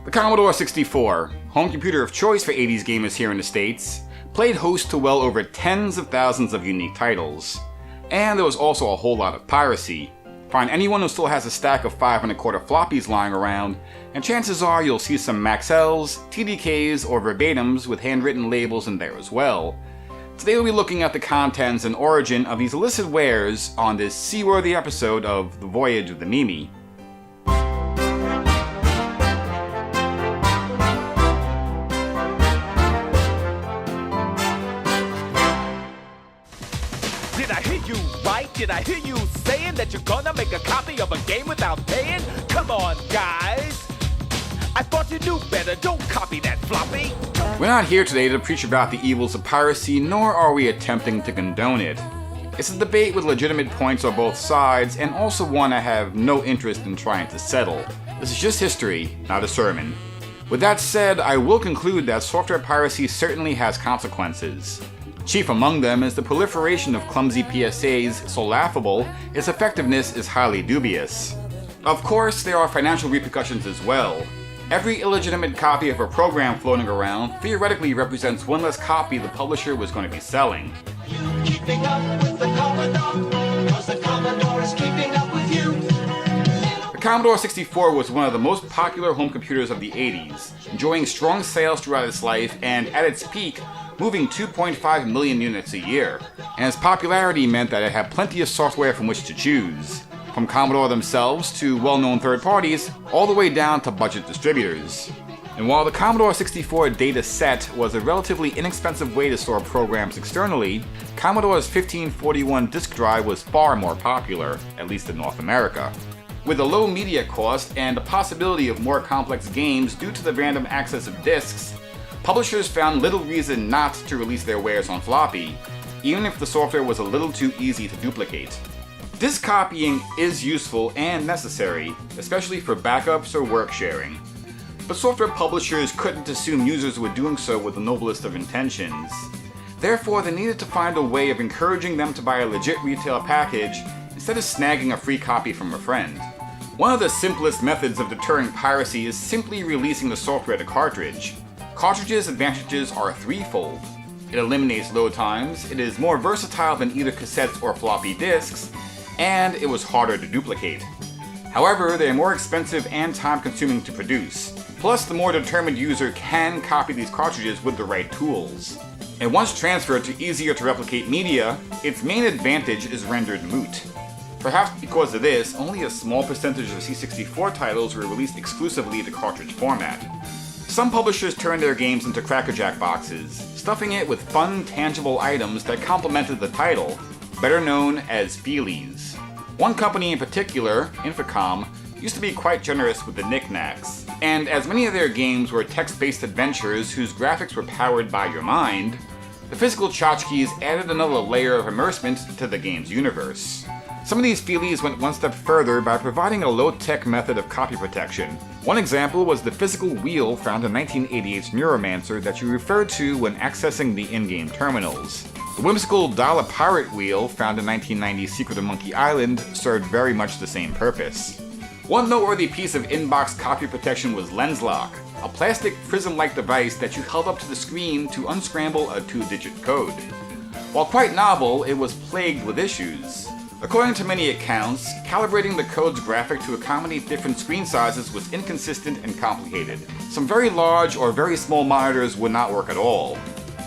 The Commodore 64, home computer of choice for 80s gamers here in the States, played host to well over tens of thousands of unique titles. And there was also a whole lot of piracy. Find anyone who still has a stack of 5 1/4 floppies lying around, and chances are you'll see some Maxells, TDKs, or verbatims with handwritten labels in there as well. Today we'll be looking at the contents and origin of these illicit wares on this seaworthy episode of The Voyage of the Mimi. Did I hear you saying that you're gonna make a copy of a game without paying? Come on, guys! I thought you knew better. Don't copy that floppy! We're not here today to preach about the evils of piracy, nor are we attempting to condone it. It's a debate with legitimate points on both sides, and also one I have no interest in trying to settle. This is just history, not a sermon. With that said, I will conclude that software piracy certainly has consequences. Chief among them is the proliferation of clumsy PSAs so laughable, its effectiveness is highly dubious. Of course, there are financial repercussions as well. Every illegitimate copy of a program floating around theoretically represents one less copy the publisher was going to be selling. You keeping up with the Commodore, 'cause the Commodore is keeping up with you. The Commodore 64 was one of the most popular home computers of the 80s, enjoying strong sales throughout its life and, at its peak, moving 2.5 million units a year, and its popularity meant that it had plenty of software from which to choose, from Commodore themselves to well-known third parties, all the way down to budget distributors. And while the Commodore 64 data set was a relatively inexpensive way to store programs externally, Commodore's 1541 disk drive was far more popular, at least in North America. With a low media cost and the possibility of more complex games due to the random access of disks, publishers found little reason not to release their wares on floppy, even if the software was a little too easy to duplicate. Disk copying is useful and necessary, especially for backups or work sharing. But software publishers couldn't assume users were doing so with the noblest of intentions. Therefore, they needed to find a way of encouraging them to buy a legit retail package instead of snagging a free copy from a friend. One of the simplest methods of deterring piracy is simply releasing the software to Cartridge. Cartridge's advantages are threefold. It eliminates load times, it is more versatile than either cassettes or floppy disks, and it was harder to duplicate. However, they are more expensive and time-consuming to produce. Plus, the more determined user can copy these cartridges with the right tools. And once transferred to easier to replicate media, its main advantage is rendered moot. Perhaps because of this, only a small percentage of C64 titles were released exclusively to cartridge format. Some publishers turned their games into crackerjack boxes, stuffing it with fun, tangible items that complemented the title, better known as feelies. One company in particular, Infocom, used to be quite generous with the knickknacks, and as many of their games were text-based adventures whose graphics were powered by your mind, the physical tchotchkes added another layer of immersement to the game's universe. Some of these feelies went one step further by providing a low-tech method of copy protection. One example was the physical wheel found in 1988's Neuromancer that you referred to when accessing the in-game terminals. The whimsical Dollar Pirate wheel found in 1990's Secret of Monkey Island served very much the same purpose. One noteworthy piece of in-box copy protection was Lens Lock, a plastic prism-like device that you held up to the screen to unscramble a 2-digit code. While quite novel, it was plagued with issues. According to many accounts, calibrating the code's graphic to accommodate different screen sizes was inconsistent and complicated. Some very large or very small monitors would not work at all.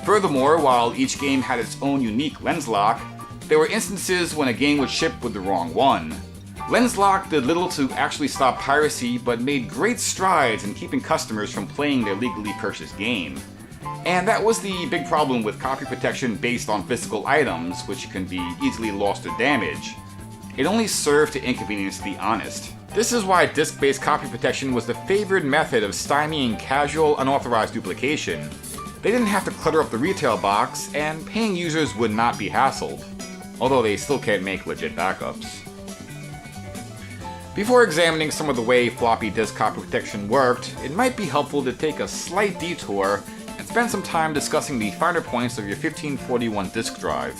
Furthermore, while each game had its own unique lens lock, there were instances when a game would ship with the wrong one. Lens lock did little to actually stop piracy, but made great strides in keeping customers from playing their legally purchased game. And that was the big problem with copy protection based on physical items, which can be easily lost or damaged. It only served to inconvenience the honest. This is why disk-based copy protection was the favored method of stymieing casual, unauthorized duplication. They didn't have to clutter up the retail box, and paying users would not be hassled, although they still can't make legit backups. Before examining some of the way floppy disk copy protection worked, it might be helpful to take a slight detour and spend some time discussing the finer points of your 1541 disk drive.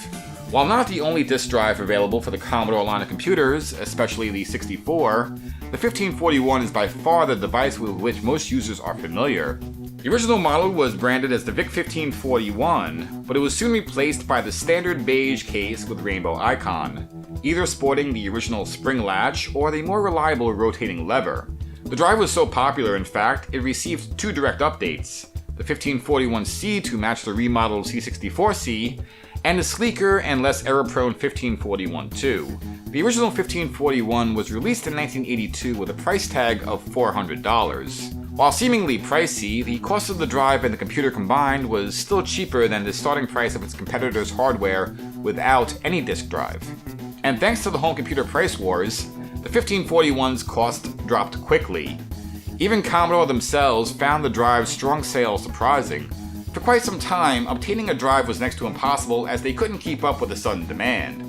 While not the only disk drive available for the Commodore line of computers, especially the 64, the 1541 is by far the device with which most users are familiar. The original model was branded as the VIC 1541, but it was soon replaced by the standard beige case with rainbow icon, either sporting the original spring latch or the more reliable rotating lever. The drive was so popular, in fact, it received 2 direct updates, the 1541C to match the remodeled C64C, and the sleeker and less error-prone 1541-2. The original 1541 was released in 1982 with a price tag of $400. While seemingly pricey, the cost of the drive and the computer combined was still cheaper than the starting price of its competitors' hardware without any disk drive. And thanks to the home computer price wars, the 1541's cost dropped quickly. Even Commodore themselves found the drive's strong sales surprising. For quite some time, obtaining a drive was next to impossible as they couldn't keep up with the sudden demand.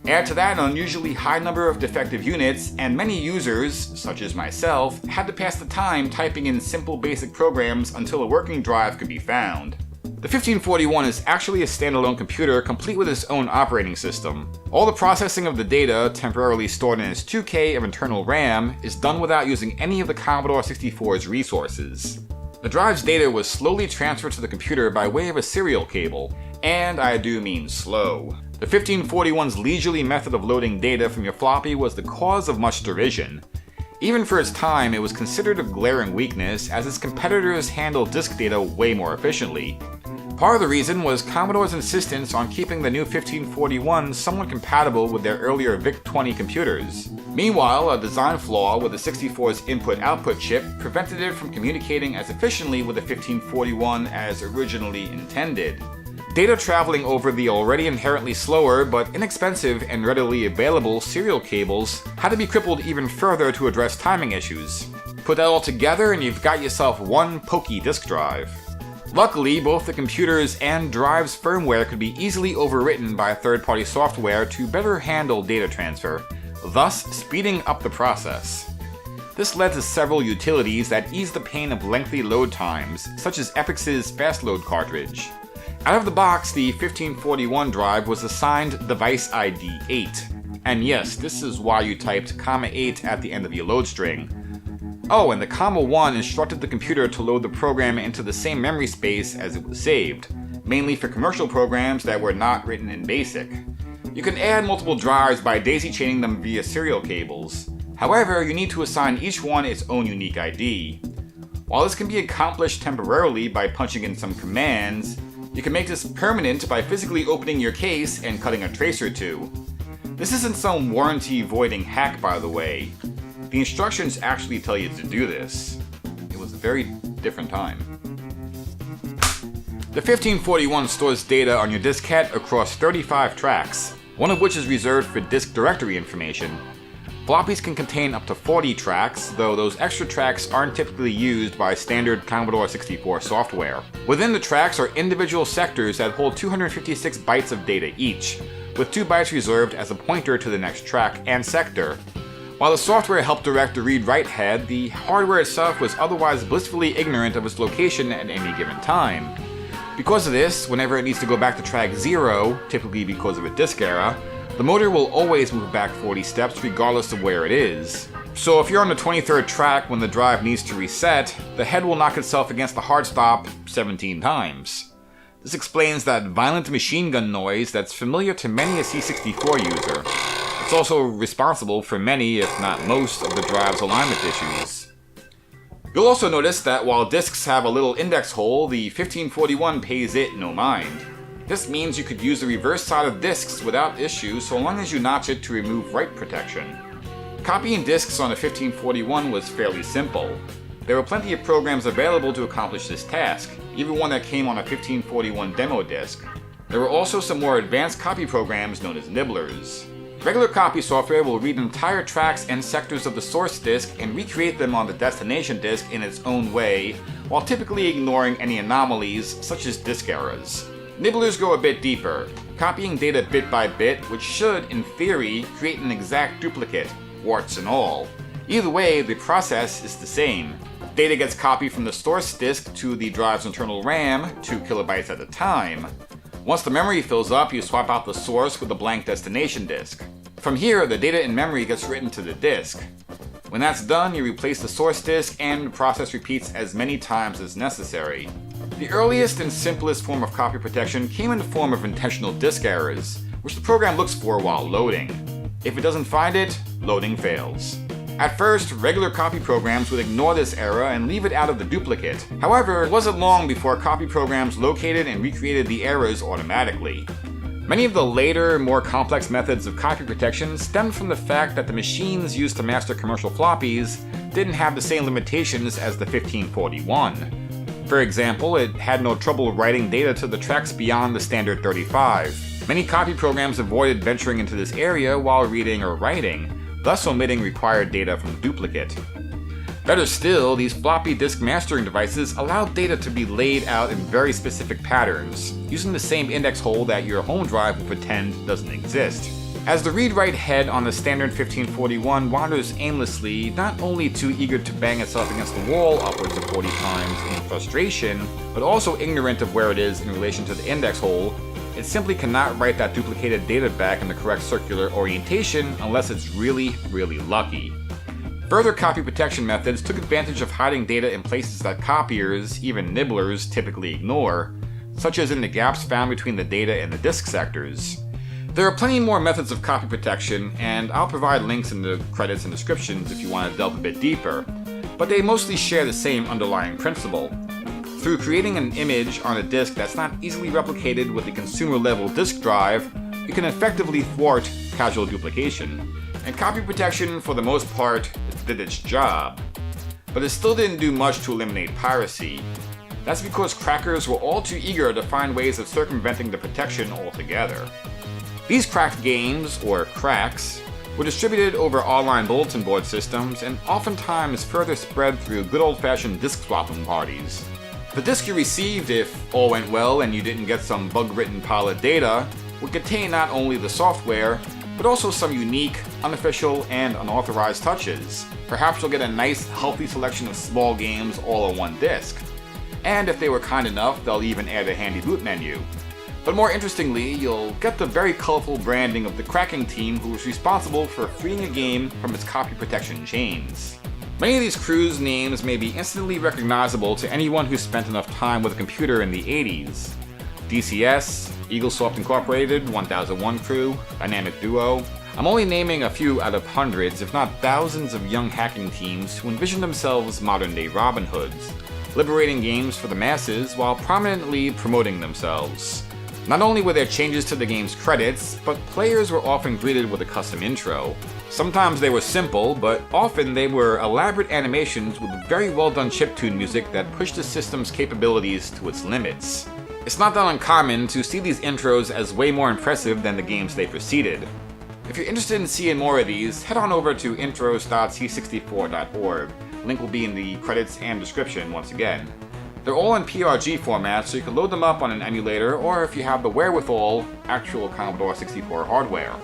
Add to that an unusually high number of defective units, and many users, such as myself, had to pass the time typing in simple basic programs until a working drive could be found. The 1541 is actually a standalone computer complete with its own operating system. All the processing of the data, temporarily stored in its 2K of internal RAM, is done without using any of the Commodore 64's resources. The drive's data was slowly transferred to the computer by way of a serial cable, and I do mean slow. The 1541's leisurely method of loading data from your floppy was the cause of much derision. Even for its time, it was considered a glaring weakness as its competitors handled disk data way more efficiently. Part of the reason was Commodore's insistence on keeping the new 1541 somewhat compatible with their earlier VIC-20 computers. Meanwhile, a design flaw with the 64's input-output chip prevented it from communicating as efficiently with the 1541 as originally intended. Data traveling over the already inherently slower but inexpensive and readily available serial cables had to be crippled even further to address timing issues. Put that all together and you've got yourself one pokey disk drive. Luckily, both the computer's and drive's firmware could be easily overwritten by third-party software to better handle data transfer, thus speeding up the process. This led to several utilities that eased the pain of lengthy load times, such as Epyx's Fast Load cartridge. Out of the box, the 1541 drive was assigned device ID 8. And yes, this is why you typed "8" at the end of your load string. Oh, and the "1" instructed the computer to load the program into the same memory space as it was saved, mainly for commercial programs that were not written in BASIC. You can add multiple drives by daisy-chaining them via serial cables. However, you need to assign each one its own unique ID. While this can be accomplished temporarily by punching in some commands, you can make this permanent by physically opening your case and cutting a trace or two. This isn't some warranty-voiding hack, by the way. The instructions actually tell you to do this. It was a very different time. The 1541 stores data on your diskette across 35 tracks, one of which is reserved for disk directory information. Floppies can contain up to 40 tracks, though those extra tracks aren't typically used by standard Commodore 64 software. Within the tracks are individual sectors that hold 256 bytes of data each, with 2 bytes reserved as a pointer to the next track and sector. While the software helped direct the read-write head, the hardware itself was otherwise blissfully ignorant of its location at any given time. Because of this, whenever it needs to go back to track 0, typically because of a disk error, the motor will always move back 40 steps regardless of where it is. So if you're on the 23rd track when the drive needs to reset, the head will knock itself against the hard stop 17 times. This explains that violent machine gun noise that's familiar to many a C64 user. It's also responsible for many, if not most, of the drive's alignment issues. You'll also notice that while disks have a little index hole, the 1541 pays it no mind. This means you could use the reverse side of disks without issue so long as you notch it to remove write protection. Copying disks on a 1541 was fairly simple. There were plenty of programs available to accomplish this task, even one that came on a 1541 demo disk. There were also some more advanced copy programs known as Nibblers. Regular copy software will read entire tracks and sectors of the source disk and recreate them on the destination disk in its own way, while typically ignoring any anomalies such as disk errors. Nibblers go a bit deeper, copying data bit by bit, which should, in theory, create an exact duplicate, warts and all. Either way, the process is the same. Data gets copied from the source disk to the drive's internal RAM, 2 kilobytes at a time. Once the memory fills up, you swap out the source with a blank destination disk. From here, the data in memory gets written to the disk. When that's done, you replace the source disk and the process repeats as many times as necessary. The earliest and simplest form of copy protection came in the form of intentional disk errors, which the program looks for while loading. If it doesn't find it, loading fails. At first, regular copy programs would ignore this error and leave it out of the duplicate. However, it wasn't long before copy programs located and recreated the errors automatically. Many of the later, more complex methods of copy protection stemmed from the fact that the machines used to master commercial floppies didn't have the same limitations as the 1541. For example, it had no trouble writing data to the tracks beyond the standard 35. Many copy programs avoided venturing into this area while reading or writing, thus omitting required data from the duplicate. Better still, these floppy disk mastering devices allowed data to be laid out in very specific patterns, using the same index hole that your home drive will pretend doesn't exist. As the read-write head on the standard 1541 wanders aimlessly, not only too eager to bang itself against the wall upwards of 40 times in frustration, but also ignorant of where it is in relation to the index hole, it simply cannot write that duplicated data back in the correct circular orientation unless it's really, really lucky. Further copy protection methods took advantage of hiding data in places that copiers, even nibblers, typically ignore, such as in the gaps found between the data and the disk sectors. There are plenty more methods of copy protection, and I'll provide links in the credits and descriptions if you want to delve a bit deeper, but they mostly share the same underlying principle. Through creating an image on a disk that's not easily replicated with a consumer-level disk drive, you can effectively thwart casual duplication. And copy protection, for the most part, did its job. But it still didn't do much to eliminate piracy. That's because crackers were all too eager to find ways of circumventing the protection altogether. These cracked games, or cracks, were distributed over online bulletin board systems and oftentimes further spread through good old-fashioned disk swapping parties. The disk you received, if all went well and you didn't get some bug-ridden pile of data, would contain not only the software, but also some unique, unofficial, and unauthorized touches. Perhaps you'll get a nice, healthy selection of small games all on one disc. And if they were kind enough, they'll even add a handy boot menu. But more interestingly, you'll get the very colorful branding of the cracking team who was responsible for freeing a game from its copy protection chains. Many of these crews' names may be instantly recognizable to anyone who spent enough time with a computer in the 80s. DCS, Eaglesoft Incorporated, 1001 Crew, Dynamic Duo. I'm only naming a few out of hundreds, if not thousands, of young hacking teams who envision themselves modern-day Robin Hoods, liberating games for the masses while prominently promoting themselves. Not only were there changes to the game's credits, but players were often greeted with a custom intro. Sometimes they were simple, but often they were elaborate animations with very well-done chiptune music that pushed the system's capabilities to its limits. It's not that uncommon to see these intros as way more impressive than the games they preceded. If you're interested in seeing more of these, head on over to intros.c64.org. Link will be in the credits and description once again. They're all in PRG format, so you can load them up on an emulator, or if you have the wherewithal, actual Commodore 64 hardware.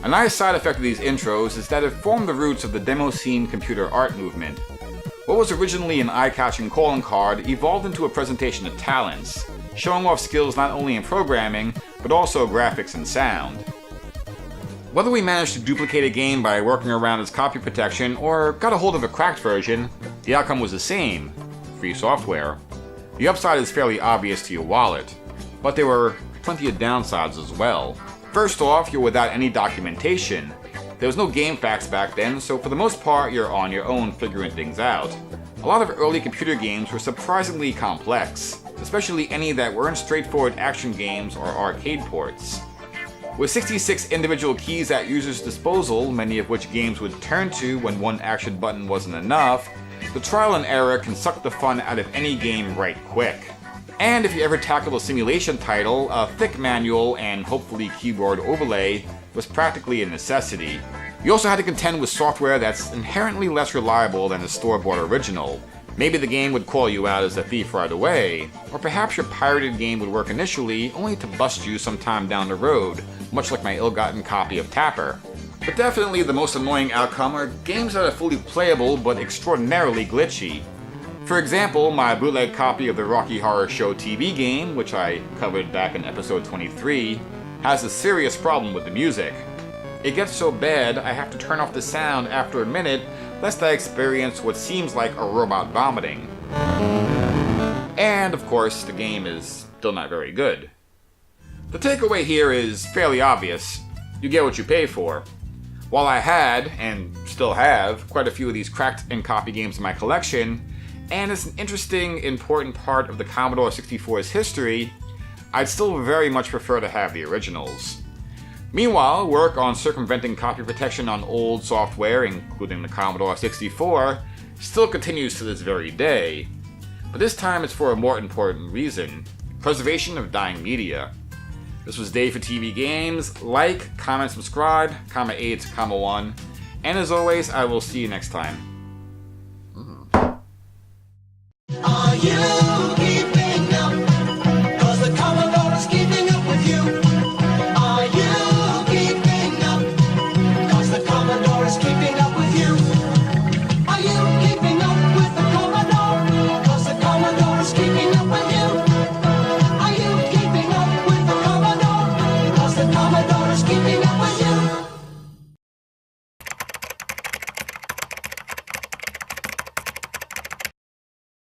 A nice side effect of these intros is that it formed the roots of the demo scene computer art movement. What was originally an eye-catching calling card evolved into a presentation of talents, showing off skills not only in programming, but also graphics and sound. Whether we managed to duplicate a game by working around its copy protection, or got a hold of a cracked version, the outcome was the same: free software. The upside is fairly obvious to your wallet, but there were plenty of downsides as well. First off, you're without any documentation. There was no GameFAQs back then, so for the most part you're on your own figuring things out. A lot of early computer games were surprisingly complex, especially any that weren't straightforward action games or arcade ports. With 66 individual keys at users' disposal, many of which games would turn to when one action button wasn't enough, the trial and error can suck the fun out of any game right quick. And if you ever tackled a simulation title, a thick manual and hopefully keyboard overlay was practically a necessity. You also had to contend with software that's inherently less reliable than a store-bought original. Maybe the game would call you out as a thief right away, or perhaps your pirated game would work initially only to bust you sometime down the road, much like my ill-gotten copy of Tapper. But definitely the most annoying outcome are games that are fully playable but extraordinarily glitchy. For example, my bootleg copy of the Rocky Horror Show TeeVee game, which I covered back in episode 23, has a serious problem with the music. It gets so bad I have to turn off the sound after a minute lest I experience what seems like a robot vomiting. And of course, the game is still not very good. The takeaway here is fairly obvious. You get what you pay for. While I had, and still have, quite a few of these cracked and copy games in my collection, and it's an interesting, important part of the Commodore 64's history, I'd still very much prefer to have the originals. Meanwhile, work on circumventing copy protection on old software, including the Commodore 64, still continues to this very day. But this time it's for a more important reason: preservation of dying media. This was Dave for TeeVee Games. Like, comment, subscribe, comma 8, comma 1. And as always, I will see you next time. Are you keeping up? 'Cause the Commodore is keeping up with you. Are you keeping up? 'Cause the Commodore is keeping up with you. Are you keeping up with the Commodore? 'Cause the Commodore is keeping up with you. Are you keeping up with the Commodore? 'Cause the Commodore is keeping